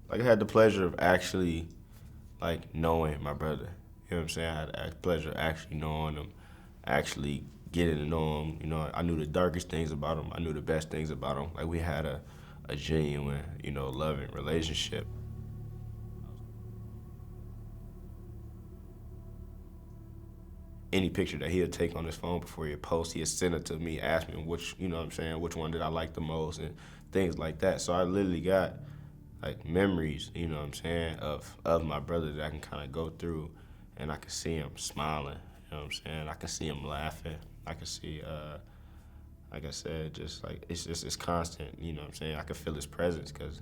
Like I had the pleasure of actually like knowing my brother. You know what I'm saying? I had the pleasure of actually knowing him, actually getting to know him. You know, I knew the darkest things about him. I knew the best things about him. Like we had a genuine, loving relationship. Any picture that he'll take on his phone before he post, he'll send it to me, ask me which, you know what I'm saying, which one did I like the most and things like that. So I literally got like memories, you know what I'm saying, of my brother that I can kind of go through and I can see him smiling, you know what I'm saying? I can see him laughing. I can see like I said, just like it's constant, you know what I'm saying? I can feel his presence cuz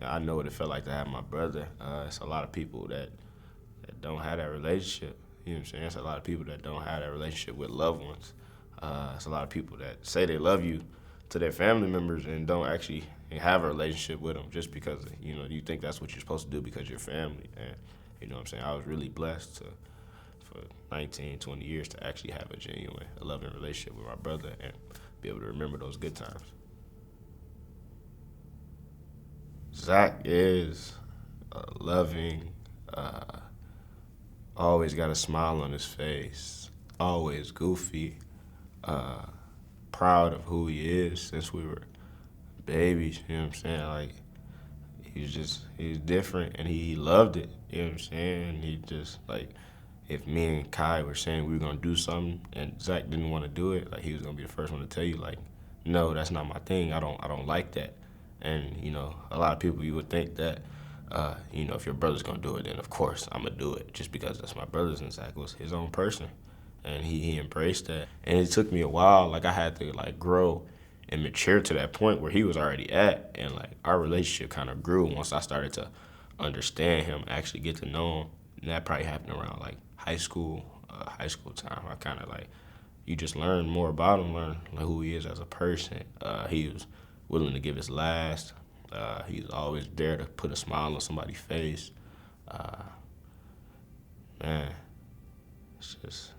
I know what it felt like to have my brother. It's a lot of people that don't have that relationship. You know what I'm saying? It's a lot of people that don't have that relationship with loved ones. It's a lot of people that say they love you to their family members and don't actually have a relationship with them just because you think that's what you're supposed to do because you're family. And you know what I'm saying? I was really blessed to for 19, 20 years to actually have a genuine, loving relationship with my brother and be able to remember those good times. Zach is loving, always got a smile on his face, always goofy, uh, proud of who he is since we were babies, you know what I'm saying? Like, he's different and he loved it, you know what I'm saying? He just, like, if me and Kai were saying we were gonna do something and Zach didn't want to do it, like, he was gonna be the first one to tell you, like, no, that's not my thing. I don't like that. And, a lot of people you would think that if your brother's gonna do it, then of course I'm gonna do it, just because that's my brother's. And Zach was his own person, and he embraced that. And it took me a while. Like I had to like grow and mature to that point where he was already at, and like our relationship kind of grew once I started to understand him, actually get to know him. And that probably happened around like high school time. I kind of like you just learn more about him, learn like who he is as a person. He was willing to give his last. He's always there to put a smile on somebody's face. Uh, man, it's just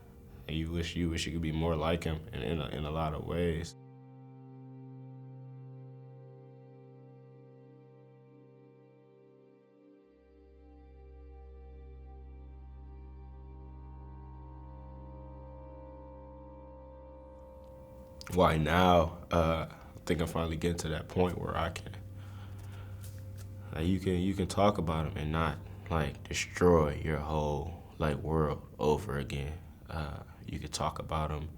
you wish you could be more like him in a lot of ways. Why now? I think I'm finally getting to that point where I can, like, you can talk about him and not like destroy your whole like world over again. You could talk about him,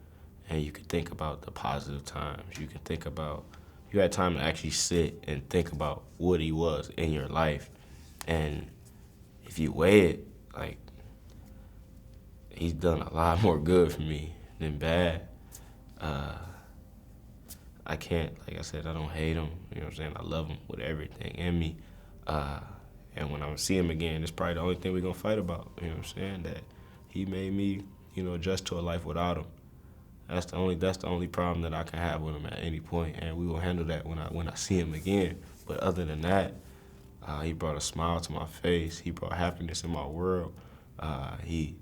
and you could think about the positive times. You had time to actually sit and think about what he was in your life, and if you weigh it, like he's done a lot more good for me than bad. Uh, I can't, like I said, I don't hate him. You know what I'm saying? I love him with everything in me. Uh, and when I see him again, it's probably the only thing we're gonna fight about. You know what I'm saying? That he made me, adjust to a life without him. That's the only problem that I can have with him at any point, and we will handle that when I see him again. But other than that, he brought a smile to my face. He brought happiness in my world. He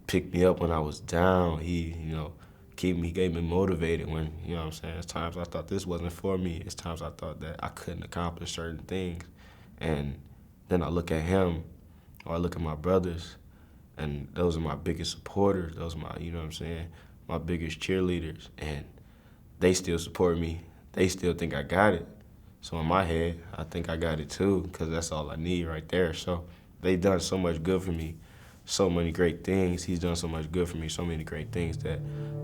picked me up when I was down. He gave me motivated when, what I'm saying, it's times I thought this wasn't for me. It's times I thought that I couldn't accomplish certain things. And then I look at him or I look at my brothers, and those are my biggest supporters. Those are my, what I'm saying, my biggest cheerleaders. And they still support me. They still think I got it. So in my head, I think I got it too, because that's all I need right there. So they done so much good for me, so many great things. He's done so much good for me, so many great things that,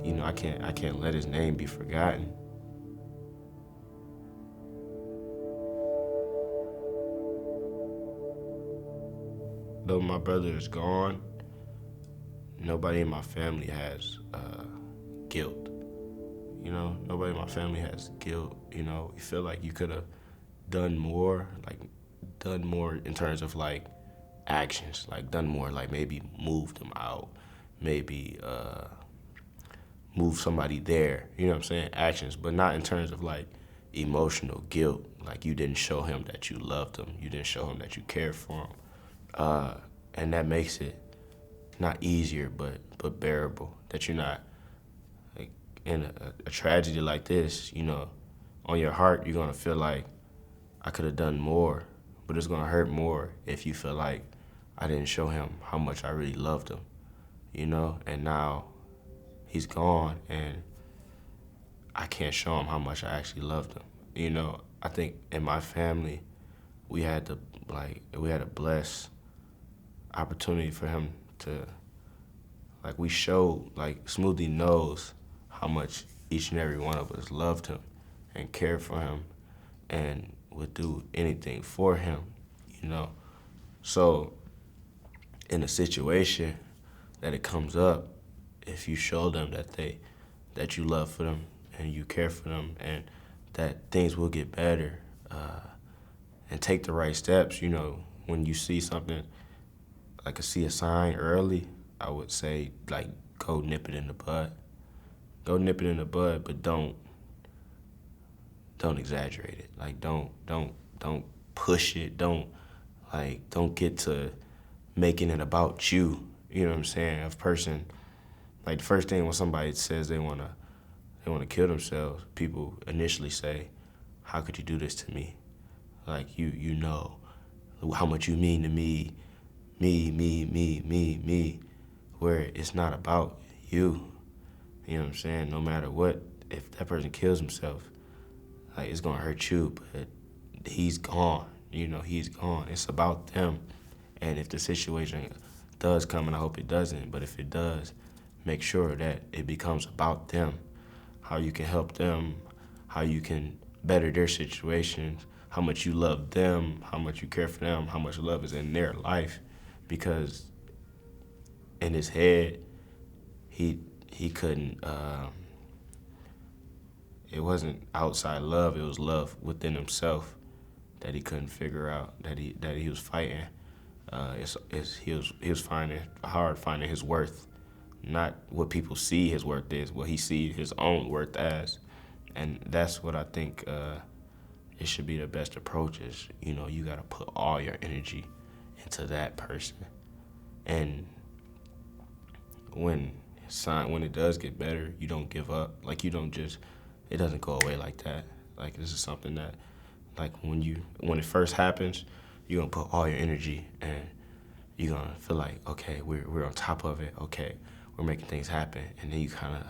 I can't let his name be forgotten. Though my brother is gone, nobody in my family has guilt. Nobody in my family has guilt. You feel like you could have done more in terms of like actions, like done more, like maybe moved them out, maybe move somebody there. You know what I'm saying? Actions, but not in terms of like emotional guilt. Like you didn't show him that you loved him. You didn't show him that you cared for him, uh, and that makes it not easier, but bearable. That you're not like in a tragedy like this. On your heart, you're gonna feel like I could have done more, But it's gonna hurt more if you feel like I didn't show him how much I really loved him, and now he's gone and I can't show him how much I actually loved him. I think in my family, we had a blessed opportunity for him to, we showed, Smoothie knows how much each and every one of us loved him and cared for him and would do anything for him, So in a situation that it comes up, if you show them that you love for them and you care for them and that things will get better, and take the right steps, when you see something, see a sign early, I would say, go nip it in the bud. Go nip it in the bud, but don't exaggerate it. Don't push it. Don't get to making it about you. You know what I'm saying? A person, the first thing when somebody says they wanna kill themselves, people initially say, "How could you do this to me? You know how much you mean to me, me," where it's not about you. You know what I'm saying? No matter what, if that person kills himself, it's gonna hurt you, but he's gone. He's gone. It's about them. And if the situation does come, and I hope it doesn't, but if it does, make sure that it becomes about them, how you can help them, how you can better their situations, how much you love them, how much you care for them, how much love is in their life. Because in his head, he couldn't, it wasn't outside love, it was love within himself that he couldn't figure out, that he was fighting. He was finding hard finding his worth, not what people see his worth is, what he sees his own worth as. And that's what I think it should be the best approach is, you gotta put all your energy into that person. And when it does get better, you don't give up. It doesn't go away like that. This is something that, when it first happens, you're gonna put all your energy and you're gonna feel like, okay, we're on top of it. Okay, we're making things happen. And then you kind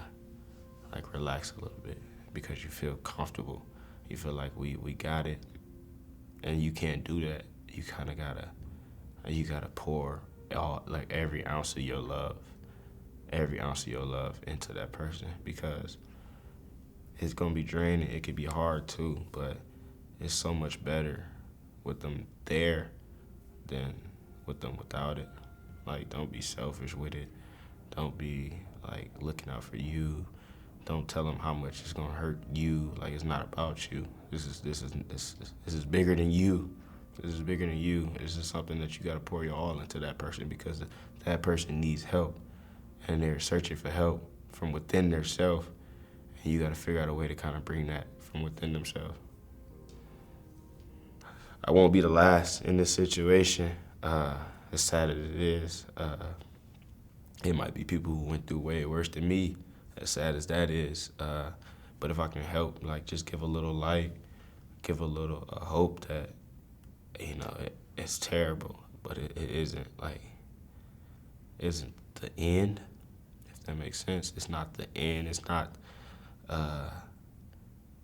of relax a little bit because you feel comfortable. You feel like we got it. And you can't do that. You kind of gotta pour all, every ounce of your love into that person, because it's gonna be draining. It could be hard too, but it's so much better with them there than with them without it. Don't be selfish with it. Don't be looking out for you. Don't tell them how much it's gonna hurt you. It's not about you. This is bigger than you. This is bigger than you. This is something that you gotta pour your all into that person, because that person needs help, and they're searching for help from within themselves, and you gotta figure out a way to kind of bring that from within themselves. I won't be the last in this situation, as sad as it is. It might be people who went through way worse than me, as sad as that is. But if I can help, just give a little light, give a little hope that, it's terrible, but it isn't, isn't the end, if that makes sense. It's not the end. It's not,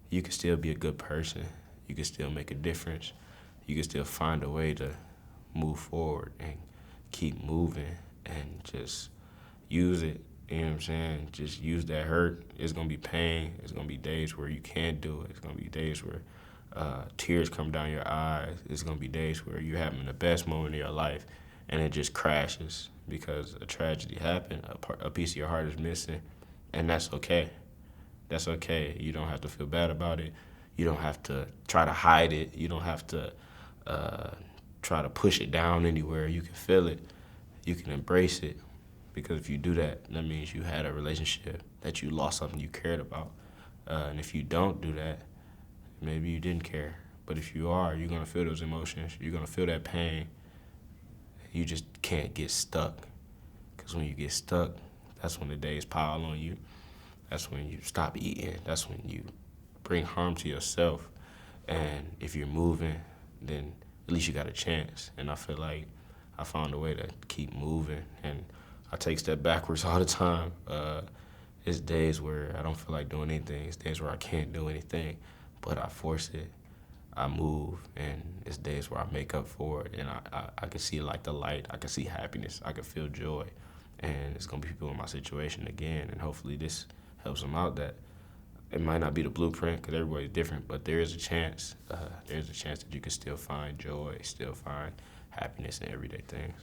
you can still be a good person. You can still make a difference. You can still find a way to move forward and keep moving and just use it. You know what I'm saying? Just use that hurt. It's going to be pain. It's going to be days where you can't do it. It's going to be days where tears come down your eyes. It's going to be days where you're having the best moment of your life and it just crashes because a tragedy happened. A piece of your heart is missing, and that's okay. That's okay. You don't have to feel bad about it. You don't have to try to hide it. You don't have to try to push it down anywhere. You can feel it. You can embrace it. Because if you do that, that means you had a relationship, that you lost something you cared about. And if you don't do that, maybe you didn't care. But if you are, you're going to feel those emotions. You're going to feel that pain. You just can't get stuck. Because when you get stuck, that's when the days pile on you. That's when you stop eating. That's when you bring harm to yourself. And if you're moving, then at least you got a chance. And I feel like I found a way to keep moving, and I take steps backwards all the time. It's days where I don't feel like doing anything. It's days where I can't do anything, but I force it. I move, and it's days where I make up for it, and I can see like the light. I can see happiness. I can feel joy, and it's gonna be people in my situation again, and hopefully this helps them out. That it might not be the blueprint because everybody's different, but there is a chance. There's a chance that you can still find joy, still find happiness in everyday things.